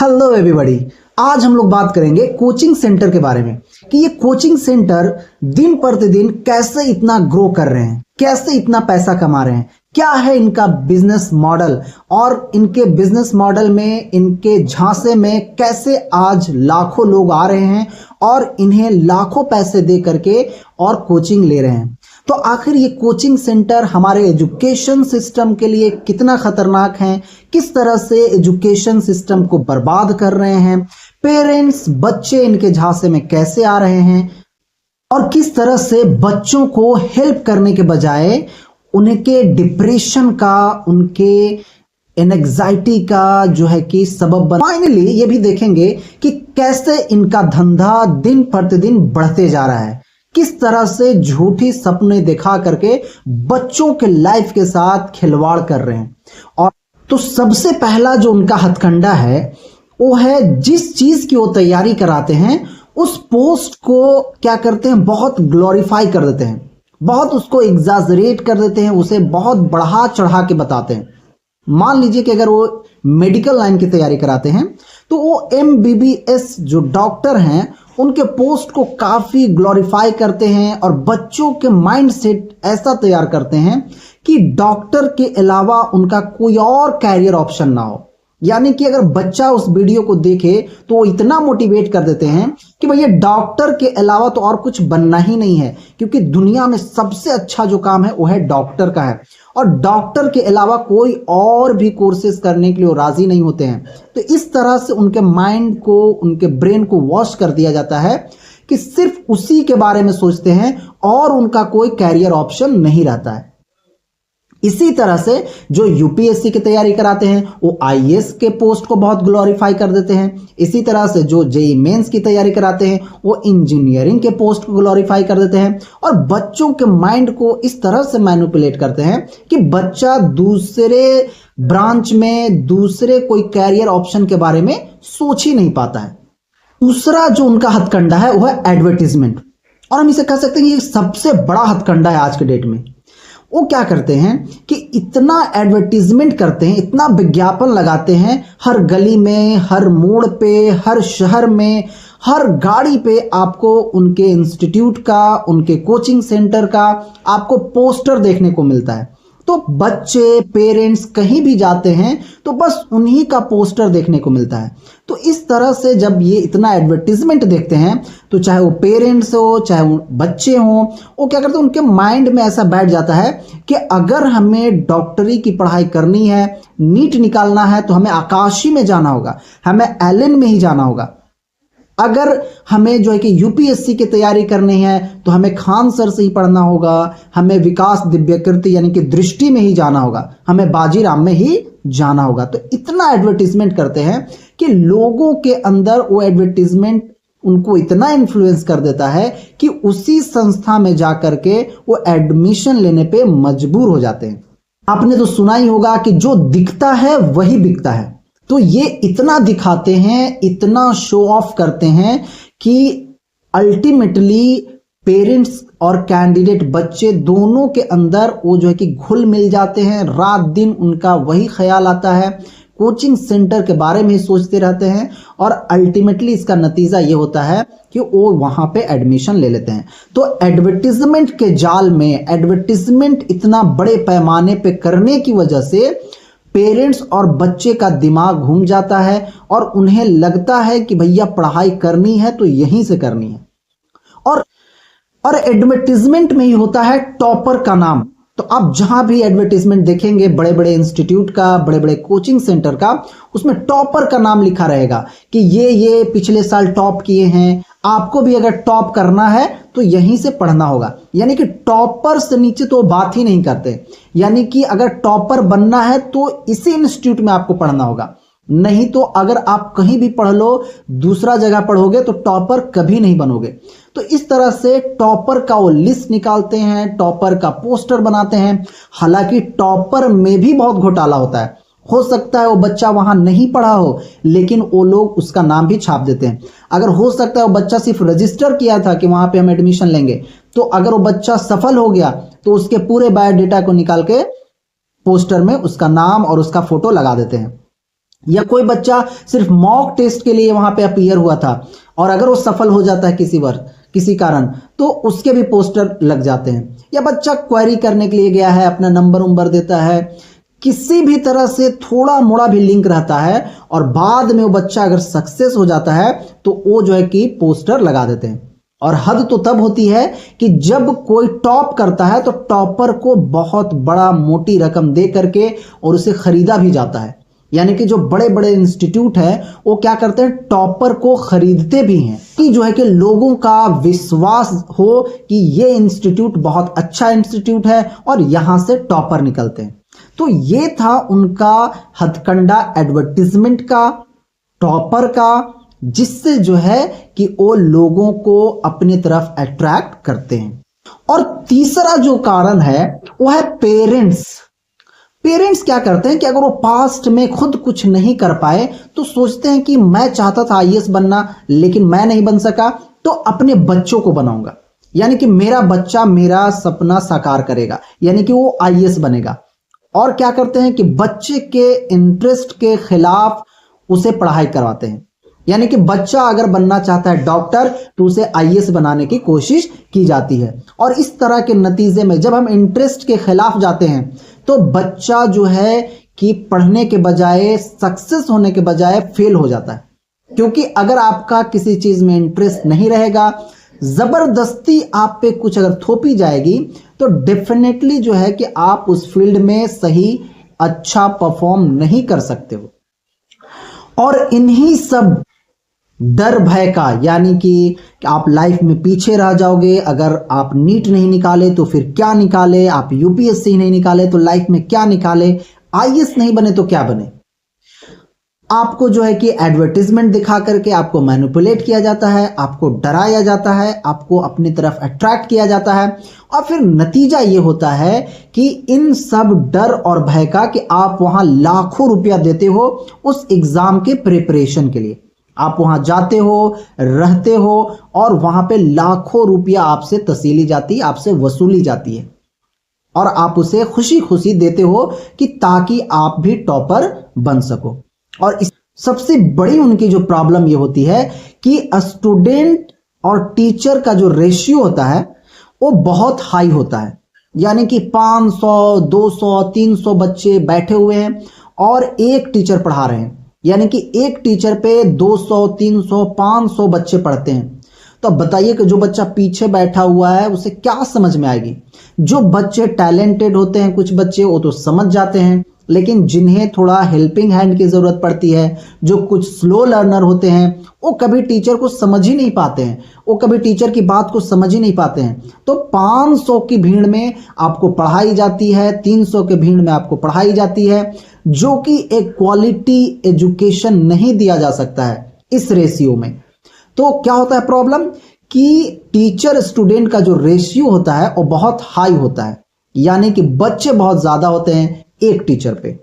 Hello everybody. आज हम लोग बात करेंगे कोचिंग सेंटर के बारे में कि ये कोचिंग सेंटर दिन प्रतिदिन कैसे इतना ग्रो कर रहे हैं, कैसे इतना पैसा कमा रहे हैं, क्या है इनका बिजनेस मॉडल और इनके बिजनेस मॉडल में, इनके झांसे में कैसे आज लाखों लोग आ रहे हैं और इन्हें लाखों पैसे दे करके और कोचिंग ले रहे हैं। तो आखिर ये कोचिंग सेंटर हमारे एजुकेशन सिस्टम के लिए कितना खतरनाक है, किस तरह से एजुकेशन सिस्टम को बर्बाद कर रहे हैं, पेरेंट्स बच्चे इनके झांसे में कैसे आ रहे हैं और किस तरह से बच्चों को हेल्प करने के बजाय उनके डिप्रेशन का, उनके एंजाइटी का जो है कि सबब बना। फाइनली ये भी देखेंगे कि कैसे इनका धंधा दिन प्रतिदिन बढ़ते जा रहा है, किस तरह से झूठी सपने दिखा करके बच्चों के लाइफ के साथ खिलवाड़ कर रहे हैं। और तो सबसे पहला जो उनका हथकंडा है वो है, जिस चीज की वो तैयारी कराते हैं उस पोस्ट को क्या करते हैं, बहुत ग्लोरीफाई कर देते हैं, बहुत उसको एग्जाजरेट कर देते हैं, उसे बहुत बढ़ा चढ़ा के बताते हैं। मान लीजिए कि अगर वो मेडिकल लाइन की तैयारी कराते हैं तो वो MBBS जो डॉक्टर हैं उनके पोस्ट को काफी ग्लोरीफाई करते हैं और बच्चों के माइंड सेट ऐसा तैयार करते हैं कि डॉक्टर के अलावा उनका कोई और कैरियर ऑप्शन ना हो। यानी कि अगर बच्चा उस वीडियो को देखे तो वो इतना मोटिवेट कर देते हैं कि भैया डॉक्टर के अलावा तो और कुछ बनना ही नहीं है, क्योंकि दुनिया में सबसे अच्छा जो काम है वो है डॉक्टर का है और डॉक्टर के अलावा कोई और भी कोर्सेज करने के लिए वो राजी नहीं होते हैं। तो इस तरह से उनके माइंड को, उनके ब्रेन को वॉश कर दिया जाता है कि सिर्फ उसी के बारे में सोचते हैं और उनका कोई कैरियर ऑप्शन नहीं रहता है। इसी तरह से जो यूपीएससी की तैयारी कराते हैं वो IAS के पोस्ट को बहुत ग्लोरीफाई कर देते हैं। इसी तरह से जो JEE मेंस की तैयारी कराते हैं वो इंजीनियरिंग के पोस्ट को ग्लोरीफाई कर देते हैं और बच्चों के माइंड को इस तरह से मैनिपुलेट करते हैं कि बच्चा दूसरे ब्रांच में, दूसरे कोई कैरियर ऑप्शन के बारे में सोच ही नहीं पाता है। दूसरा जो उनका हथकंडा है वो है एडवर्टीजमेंट, और हम इसे कह सकते हैं कि ये सबसे बड़ा हथकंडा है आज के डेट में। वो क्या करते हैं कि इतना एडवर्टीजमेंट करते हैं, इतना विज्ञापन लगाते हैं, हर गली में, हर मोड़ पे, हर शहर में, हर गाड़ी पे आपको उनके इंस्टीट्यूट का, उनके कोचिंग सेंटर का आपको पोस्टर देखने को मिलता है। तो बच्चे, पेरेंट्स कहीं भी जाते हैं तो बस उन्हीं का पोस्टर देखने को मिलता है। तो इस तरह से जब ये इतना एडवर्टीजमेंट देखते हैं तो चाहे वो पेरेंट्स हो, चाहे वो बच्चे हों, वो क्या करते हैं, उनके माइंड में ऐसा बैठ जाता है कि अगर हमें डॉक्टरी की पढ़ाई करनी है, नीट निकालना है, तो हमें आकाशी में जाना होगा, हमें एलन में ही जाना होगा। अगर हमें जो है कि यूपीएससी की तैयारी करनी है तो हमें खान सर से ही पढ़ना होगा, हमें विकास दिव्यकीर्ति यानी कि दृष्टि में ही जाना होगा, हमें बाजीराम में ही जाना होगा। तो इतना एडवर्टीजमेंट करते हैं कि लोगों के अंदर वो एडवर्टीजमेंट उनको इतना इन्फ्लुएंस कर देता है कि उसी संस्था में जाकर के वो एडमिशन लेने पे मजबूर हो जाते हैं। आपने तो सुना ही होगा कि जो दिखता है वही बिकता है। तो ये इतना दिखाते हैं, इतना शो ऑफ करते हैं कि अल्टीमेटली पेरेंट्स और कैंडिडेट बच्चे दोनों के अंदर वो जो है कि घुल मिल जाते हैं। रात दिन उनका वही ख्याल आता है, कोचिंग सेंटर के बारे में ही सोचते रहते हैं और अल्टीमेटली इसका नतीजा ये होता है कि वो वहां पे एडमिशन ले लेते हैं। तो एडवर्टीजमेंट के जाल में, एडवर्टीजमेंट इतना बड़े पैमाने पे करने की वजह से पेरेंट्स और बच्चे का दिमाग घूम जाता है और उन्हें लगता है कि भैया पढ़ाई करनी है तो यहीं से करनी है। और एडवर्टीजमेंट में ही होता है टॉपर का नाम। तो आप जहां भी एडवर्टीजमेंट देखेंगे बड़े बड़े इंस्टीट्यूट का, बड़े बड़े कोचिंग सेंटर का, उसमें टॉपर का नाम लिखा रहेगा कि ये पिछले साल टॉप किए हैं, आपको भी अगर टॉप करना है तो यहीं से पढ़ना होगा। यानी कि टॉपर से नीचे तो बात ही नहीं करते। यानी कि अगर टॉपर बनना है तो इसी इंस्टीट्यूट में आपको पढ़ना होगा, नहीं तो अगर आप कहीं भी पढ़ लो, दूसरा जगह पढ़ोगे तो टॉपर कभी नहीं बनोगे। तो इस तरह से टॉपर का वो लिस्ट निकालते हैं, टॉपर का पोस्टर बनाते हैं। हालांकि टॉपर में भी बहुत घोटाला होता है। हो सकता है वो बच्चा वहां नहीं पढ़ा हो, लेकिन वो लोग उसका नाम भी छाप देते हैं। अगर हो सकता है वो बच्चा सिर्फ रजिस्टर किया था कि वहां पे हम एडमिशन लेंगे, तो अगर वो बच्चा सफल हो गया तो उसके पूरे बायोडेटा को निकाल के पोस्टर में उसका नाम और उसका फोटो लगा देते हैं। या कोई बच्चा सिर्फ मॉक टेस्ट के लिए वहां पे अपीयर हुआ था और अगर वो सफल हो जाता है किसी कारण तो उसके भी पोस्टर लग जाते हैं। या बच्चा क्वेरी करने के लिए गया है, अपना नंबर देता है, किसी भी तरह से थोड़ा मोड़ा भी लिंक रहता है और बाद में वो बच्चा अगर सक्सेस हो जाता है तो वो जो है कि पोस्टर लगा देते हैं। और हद तो तब होती है कि जब कोई टॉप करता है तो टॉपर को बहुत बड़ा मोटी रकम दे करके और उसे खरीदा भी जाता है। यानी कि जो बड़े बड़े इंस्टीट्यूट है वो क्या करते हैं, टॉपर को खरीदते भी हैं कि जो है कि लोगों का विश्वास हो कि ये इंस्टीट्यूट बहुत अच्छा इंस्टीट्यूट है और यहां से टॉपर निकलते हैं। तो ये था उनका हथकंडा एडवर्टीजमेंट का, टॉपर का, जिससे जो है कि वो लोगों को अपनी तरफ अट्रैक्ट करते हैं। और तीसरा जो कारण है वो है पेरेंट्स। पेरेंट्स क्या करते हैं कि अगर वो पास्ट में खुद कुछ नहीं कर पाए तो सोचते हैं कि मैं चाहता था आईएएस बनना लेकिन मैं नहीं बन सका तो अपने बच्चों को बनाऊंगा, यानी कि मेरा बच्चा मेरा सपना साकार करेगा, यानी कि वो आईएएस बनेगा। और क्या करते हैं कि बच्चे के इंटरेस्ट के खिलाफ उसे पढ़ाई करवाते हैं। यानी कि बच्चा अगर बनना चाहता है डॉक्टर तो उसे आईएएस बनाने की कोशिश की जाती है। और इस तरह के नतीजे में जब हम इंटरेस्ट के खिलाफ जाते हैं तो बच्चा जो है कि पढ़ने के बजाय, सक्सेस होने के बजाय फेल हो जाता है। क्योंकि अगर आपका किसी चीज में इंटरेस्ट नहीं रहेगा, जबरदस्ती आप पे कुछ अगर थोपी जाएगी तो डेफिनेटली जो है कि आप उस फील्ड में सही अच्छा परफॉर्म नहीं कर सकते हो। और इन्हीं सब डर भय का, यानी कि आप लाइफ में पीछे रह जाओगे, अगर आप नीट नहीं निकाले तो फिर क्या निकाले, आप यूपीएससी नहीं निकाले तो लाइफ में क्या निकाले, आईएएस नहीं बने तो क्या बने। आपको जो है कि एडवर्टीजमेंट दिखा करके आपको मैनिपुलेट किया जाता है, आपको डराया जाता है, आपको अपनी तरफ अट्रैक्ट किया जाता है। और फिर नतीजा ये होता है कि इन सब डर और भय का कि आप वहां लाखों रुपया देते हो उस एग्जाम के प्रिपरेशन के लिए। आप वहां जाते हो, रहते हो और वहां पे लाखों रुपया आपसे तसीली जाती है, आपसे वसूली जाती है और आप उसे खुशी खुशी देते हो कि ताकि आप भी टॉपर बन सको। और इस सबसे बड़ी उनकी जो प्रॉब्लम ये होती है कि स्टूडेंट और टीचर का जो रेशियो होता है वो बहुत हाई होता है। यानी कि 500, 200, 300 बच्चे बैठे हुए हैं और एक टीचर पढ़ा रहे हैं, यानी कि एक टीचर पे 200, 300, 500 बच्चे पढ़ते हैं। तो अब बताइए कि जो बच्चा पीछे बैठा हुआ है उसे क्या समझ में आएगी। जो बच्चे टैलेंटेड होते हैं, कुछ बच्चे वो तो समझ जाते हैं, लेकिन जिन्हें थोड़ा हेल्पिंग हैंड की जरूरत पड़ती है, जो कुछ स्लो लर्नर होते हैं, वो कभी टीचर को समझ ही नहीं पाते हैं, वो कभी टीचर की बात को समझ ही नहीं पाते हैं। तो 500 की भीड़ में आपको पढ़ाई जाती है, 300 के भीड़ में आपको पढ़ाई जाती है, जो कि एक क्वालिटी एजुकेशन नहीं दिया जा सकता है इस रेशियो में। तो क्या होता है प्रॉब्लम कि टीचर स्टूडेंट का जो रेशियो होता है वो बहुत हाई होता है, यानी कि बच्चे बहुत ज्यादा होते हैं एक टीचर पे।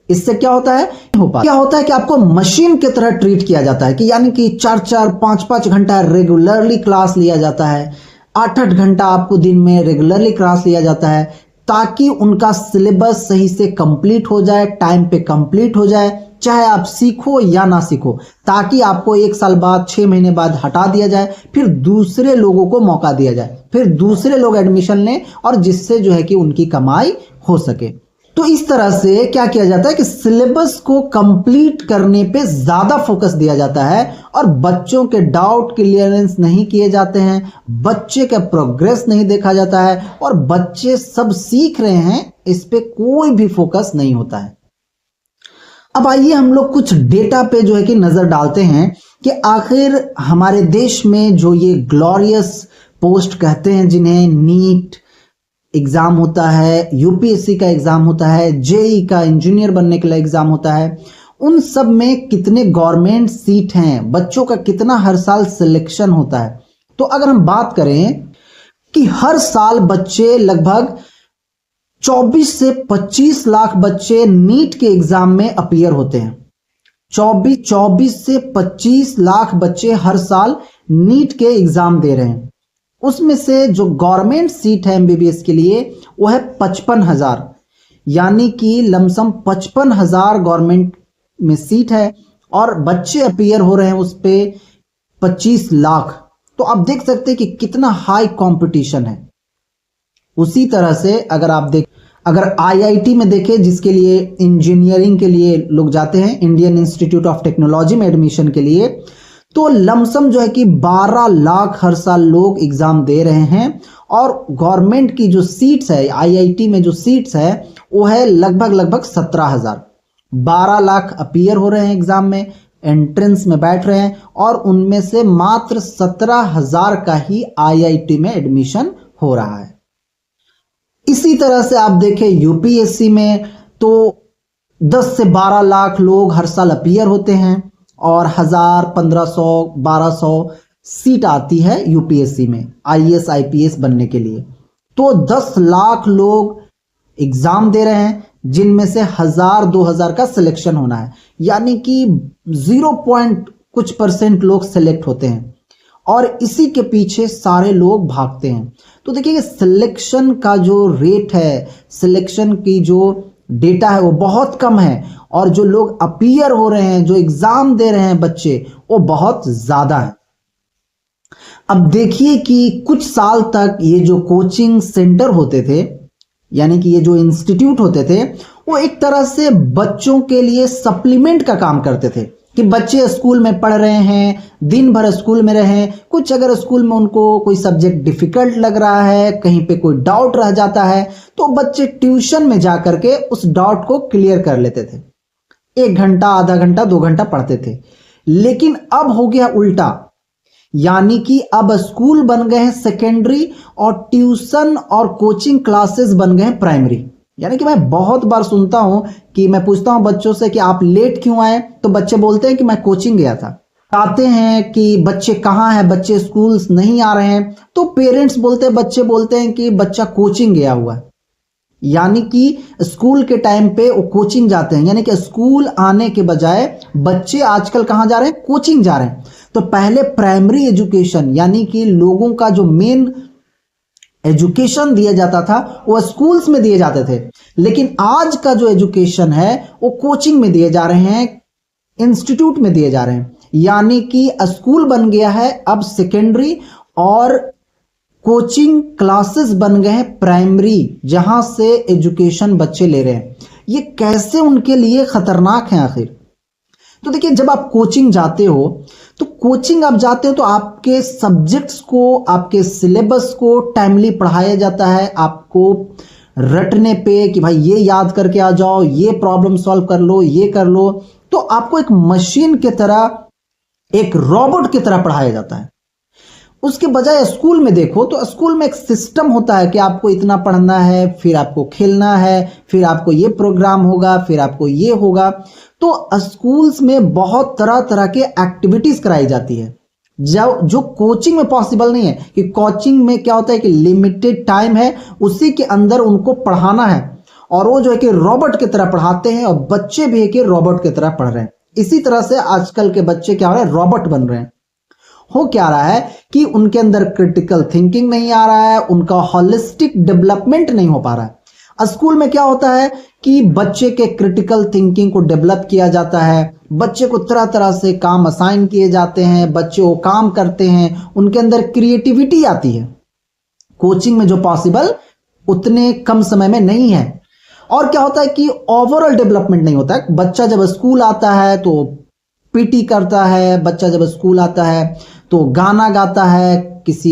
इससे क्या होता है कि आपको मशीन की तरह ट्रीट किया जाता है कि यानी कि 4-4, 5-5 घंटा रेगुलरली क्लास लिया जाता है, 8-8 घंटा आपको दिन में रेगुलरली क्लास लिया जाता है ताकि उनका सिलेबस सही से कंप्लीट हो जाए, टाइम पे कंप्लीट हो जाए, चाहे आप सीखो या ना सीखो, ताकि आपको 1 साल बाद, 6 महीने बाद हटा दिया जाए, फिर दूसरे लोगों को मौका दिया जाए, फिर दूसरे लोग एडमिशन लें और जिससे जो है कि उनकी कमाई हो सके। तो इस तरह से क्या किया जाता है कि सिलेबस को कंप्लीट करने पे ज्यादा फोकस दिया जाता है और बच्चों के डाउट क्लियरेंस नहीं किए जाते हैं, बच्चे का प्रोग्रेस नहीं देखा जाता है और बच्चे सब सीख रहे हैं इस पे कोई भी फोकस नहीं होता है। अब आइए हम लोग कुछ डेटा पे जो है कि नजर डालते हैं कि आखिर हमारे देश में जो ये ग्लोरियस पोस्ट कहते हैं, जिन्हें नीट एग्जाम होता है, यूपीएससी का एग्जाम होता है, जेई का इंजीनियर बनने के लिए एग्जाम होता है, उन सब में कितने गवर्नमेंट सीट हैं, बच्चों का कितना हर साल सिलेक्शन होता है। तो अगर हम बात करें कि हर साल बच्चे लगभग 24 से 25 लाख बच्चे नीट के एग्जाम में अपीयर होते हैं। 24 से 25 लाख बच्चे हर साल नीट के एग्जाम दे रहे हैं। उसमें से जो गवर्नमेंट सीट है एमबीबीएस के लिए वो है 55,000, यानी कि लमसम 55,000 गवर्नमेंट में सीट है और बच्चे अपीयर हो रहे हैं उस पे 25 लाख। तो आप देख सकते हैं कि कितना हाई कंपटीशन है। उसी तरह से अगर आईआईटी में देखें, जिसके लिए इंजीनियरिंग के लिए लोग जाते हैं, इंडियन इंस्टीट्यूट ऑफ टेक्नोलॉजी में एडमिशन के लिए, तो लमसम जो है कि 12 लाख हर साल लोग एग्जाम दे रहे हैं। और गवर्नमेंट की जो सीट्स है, आईआईटी में जो सीट्स है वो है लगभग 17,000। 12 लाख अपीयर हो रहे हैं एग्जाम में, एंट्रेंस में बैठ रहे हैं, और उनमें से मात्र 17,000 का ही आईआईटी में एडमिशन हो रहा है। इसी तरह से आप देखें यूपीएससी में तो 10 से 12 लाख लोग हर साल अपीयर होते हैं और 1000, 1500, 1200 सीट आती है यूपीएससी में आईएएस आईपीएस बनने के लिए। तो 10 लाख लोग एग्जाम दे रहे हैं, जिनमें से 1000, 2000 का सिलेक्शन होना है, यानी कि 0 कुछ % लोग सिलेक्ट होते हैं और इसी के पीछे सारे लोग भागते हैं। तो देखिए सिलेक्शन का जो रेट है, सिलेक्शन की जो डेटा है वो बहुत कम है, और जो लोग अपीयर हो रहे हैं, जो एग्जाम दे रहे हैं बच्चे, वो बहुत ज्यादा है। अब देखिए कि कुछ साल तक ये जो कोचिंग सेंटर होते थे, यानी कि ये जो इंस्टीट्यूट होते थे, वो एक तरह से बच्चों के लिए सप्लीमेंट का काम करते थे कि बच्चे स्कूल में पढ़ रहे हैं, दिन भर स्कूल में रहे, कुछ अगर स्कूल में उनको कोई सब्जेक्ट डिफिकल्ट लग रहा है, कहीं पे कोई डाउट रह जाता है, तो बच्चे ट्यूशन में जा करके उस डाउट को क्लियर कर लेते थे। 1 घंटा, आधा घंटा, 2 घंटा पढ़ते थे। लेकिन अब हो गया उल्टा, यानी कि अब स्कूल बन गए हैं सेकेंडरी और ट्यूशन और कोचिंग क्लासेस बन गए हैं प्राइमरी। यानी कि मैं बहुत बार सुनता हूं कि मैं पूछता हूं बच्चों से कि आप लेट क्यों आए, तो बच्चे बोलते हैं कि मैं कोचिंग गया था। आते हैं कि बच्चे कहाँ हैं, बच्चे स्कूल नहीं आ रहे हैं, तो पेरेंट्स बोलते हैं, बच्चे बोलते हैं कि बच्चा कोचिंग गया हुआ है। यानी कि स्कूल के टाइम पे वो कोचिंग जाते हैं, यानी कि स्कूल आने के बजाय बच्चे आजकल कहाँ जा रहे हैं, कोचिंग जा रहे हैं। तो पहले प्राइमरी एजुकेशन, यानी कि लोगों का जो मेन एजुकेशन दिया जाता था वो स्कूल्स में दिए जाते थे, लेकिन आज का जो एजुकेशन है वो कोचिंग में दिए जा रहे हैं, इंस्टीट्यूट में दिए जा रहे हैं। यानी कि स्कूल बन गया है अब सेकेंडरी और कोचिंग क्लासेस बन गए हैं प्राइमरी, जहां से एजुकेशन बच्चे ले रहे हैं। ये कैसे उनके लिए खतरनाक है आखिर? तो देखिए, जब आप कोचिंग जाते हो तो आपके सब्जेक्ट्स को, आपके सिलेबस को टाइमली पढ़ाया जाता है। आपको रटने पे कि भाई ये याद करके आ जाओ, ये प्रॉब्लम सॉल्व कर लो, ये कर लो, तो आपको एक मशीन की तरह, एक रोबोट की तरह पढ़ाया जाता है। उसके बजाय स्कूल में देखो तो स्कूल में एक सिस्टम होता है कि आपको इतना पढ़ना है, फिर आपको खेलना है, फिर आपको ये प्रोग्राम होगा, फिर आपको ये होगा। तो स्कूल्स में बहुत तरह तरह के एक्टिविटीज कराई जाती है, जो कोचिंग में पॉसिबल नहीं है। कि कोचिंग में क्या होता है कि लिमिटेड टाइम है, उसी के अंदर उनको पढ़ाना है, और वो जो है कि रोबोट की तरह पढ़ाते हैं, और बच्चे भी है कि रोबोट की तरह पढ़ रहे हैं। इसी तरह से आजकल के बच्चे क्या हो रहे हैं, रोबोट बन रहे हैं। हो क्या रहा है कि उनके अंदर क्रिटिकल थिंकिंग नहीं आ रहा है, उनका होलिस्टिक डेवलपमेंट नहीं हो पा रहा है। स्कूल में क्या होता है कि बच्चे के क्रिटिकल थिंकिंग को डेवलप किया जाता है, बच्चे को तरह तरह से काम असाइन किए जाते हैं, बच्चे वो काम करते हैं, उनके अंदर क्रिएटिविटी आती है। कोचिंग में जो पॉसिबल उतने कम समय में नहीं है। और क्या होता है कि ओवरऑल डेवलपमेंट नहीं होता है। बच्चा जब स्कूल आता है तो पीटी करता है, बच्चा जब स्कूल आता है तो गाना गाता है, किसी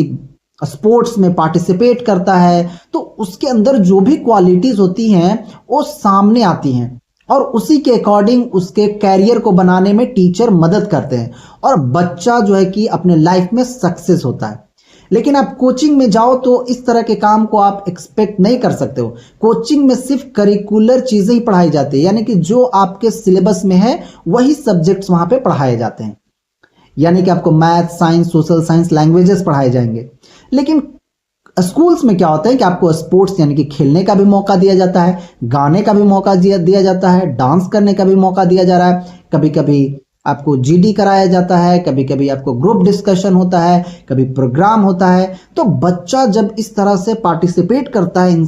स्पोर्ट्स में पार्टिसिपेट करता है, तो उसके अंदर जो भी क्वालिटीज होती हैं वो सामने आती हैं, और उसी के अकॉर्डिंग उसके कैरियर को बनाने में टीचर मदद करते हैं, और बच्चा जो है कि अपने लाइफ में सक्सेस होता है। लेकिन आप कोचिंग में जाओ तो इस तरह के काम को आप एक्सपेक्ट नहीं कर सकते हो। कोचिंग में सिर्फ करिकुलर चीजें ही पढ़ाई जाती है, यानी कि जो आपके सिलेबस में है वही सब्जेक्ट्स वहां पे पढ़ाए जाते हैं। यानी कि आपको math, science, social science, languages पढ़ाए जाएंगे। लेकिन स्कूल्स में क्या होता है कि आपको स्पोर्ट्स यानी कि खेलने का भी मौका दिया जाता है, गाने का भी मौका दिया जाता है, डांस करने का भी मौका दिया जा रहा है, कभी कभी आपको जीडी कराया जाता है, कभी कभी आपको ग्रुप डिस्कशन होता है, कभी प्रोग्राम होता है। तो बच्चा जब इस तरह से पार्टिसिपेट करता है इन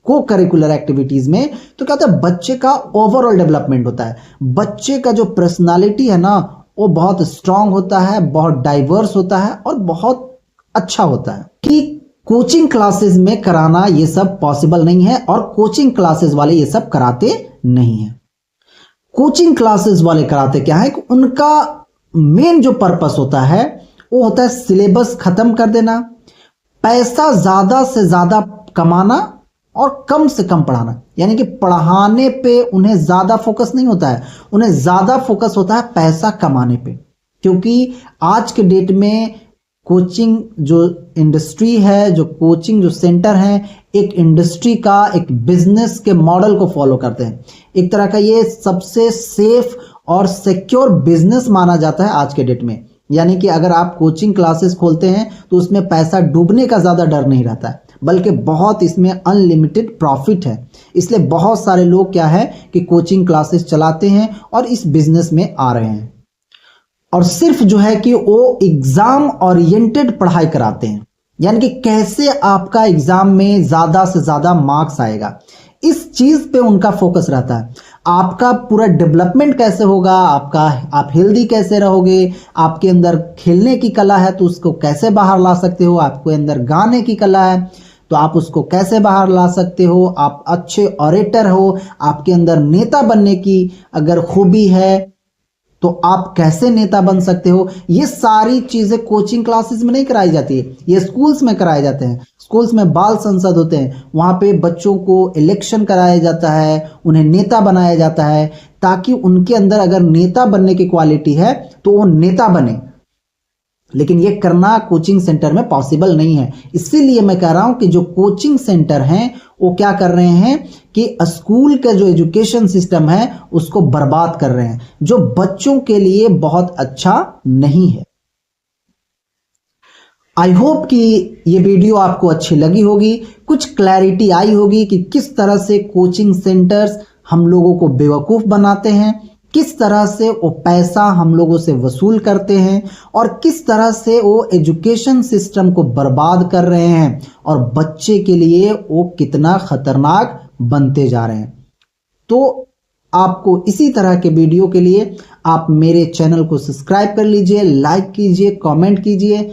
को करिकुलर एक्टिविटीज में, तो क्या होता है, बच्चे का ओवरऑल डेवलपमेंट होता है। बच्चे का जो पर्सनालिटी है ना, वो बहुत स्ट्रांग होता है, बहुत डाइवर्स होता है और बहुत अच्छा होता है। कि कोचिंग क्लासेस में कराना ये सब पॉसिबल नहीं है और कोचिंग क्लासेस वाले ये सब कराते नहीं है। कोचिंग क्लासेस वाले कराते क्या है कि उनका मेन जो पर्पस होता है वो होता है सिलेबस खत्म कर देना, पैसा ज्यादा से ज्यादा कमाना और कम से कम पढ़ाना। यानी कि पढ़ाने पे उन्हें ज्यादा फोकस नहीं होता है, उन्हें ज्यादा फोकस होता है पैसा कमाने पे। क्योंकि आज के डेट में कोचिंग जो इंडस्ट्री है, जो कोचिंग जो सेंटर है, एक इंडस्ट्री का, एक बिजनेस के मॉडल को फॉलो करते हैं। एक तरह का ये सबसे सेफ और सिक्योर बिजनेस माना जाता है आज के डेट में। यानी कि अगर आप कोचिंग क्लासेस खोलते हैं तो उसमें पैसा डूबने का ज्यादा डर नहीं रहता है, बल्कि बहुत इसमें अनलिमिटेड प्रॉफिट है। इसलिए बहुत सारे लोग क्या है कि कोचिंग क्लासेस चलाते हैं और इस बिजनेस में आ रहे हैं। और सिर्फ जो है कि वो एग्जाम ओरिएंटेड पढ़ाई कराते हैं, यानी कि कैसे आपका एग्जाम में ज्यादा से ज्यादा मार्क्स आएगा, इस चीज पे उनका फोकस रहता है। आपका पूरा डेवलपमेंट कैसे होगा, आप हेल्दी कैसे रहोगे, आपके अंदर खेलने की कला है तो उसको कैसे बाहर ला सकते हो, आपके अंदर गाने की कला है तो आप उसको कैसे बाहर ला सकते हो, आप अच्छे ऑरेटर हो, आपके अंदर नेता बनने की अगर खूबी है तो आप कैसे नेता बन सकते हो। ये सारी चीजें कोचिंग क्लासेस में नहीं कराई जाती है, ये स्कूल्स में कराए जाते हैं। स्कूल्स में बाल संसद होते हैं, वहां पे बच्चों को इलेक्शन कराया जाता है, उन्हें नेता बनाया जाता है, ताकि उनके अंदर अगर नेता बनने की क्वालिटी है तो वो नेता बने। लेकिन ये करना कोचिंग सेंटर में पॉसिबल नहीं है। इसीलिए मैं कह रहा हूं कि जो कोचिंग सेंटर हैं वो क्या कर रहे हैं कि स्कूल का जो एजुकेशन सिस्टम है उसको बर्बाद कर रहे हैं, जो बच्चों के लिए बहुत अच्छा नहीं है। आई होप कि ये वीडियो आपको अच्छी लगी होगी, कुछ क्लैरिटी आई होगी कि किस तरह से कोचिंग सेंटर्स हम लोगों को बेवकूफ बनाते हैं, किस तरह से वो पैसा हम लोगों से वसूल करते हैं और किस तरह से वो एजुकेशन सिस्टम को बर्बाद कर रहे हैं और बच्चे के लिए वो कितना खतरनाक बनते जा रहे हैं। तो आपको इसी तरह के वीडियो के लिए आप मेरे चैनल को सब्सक्राइब कर लीजिए, लाइक कीजिए, कमेंट कीजिए।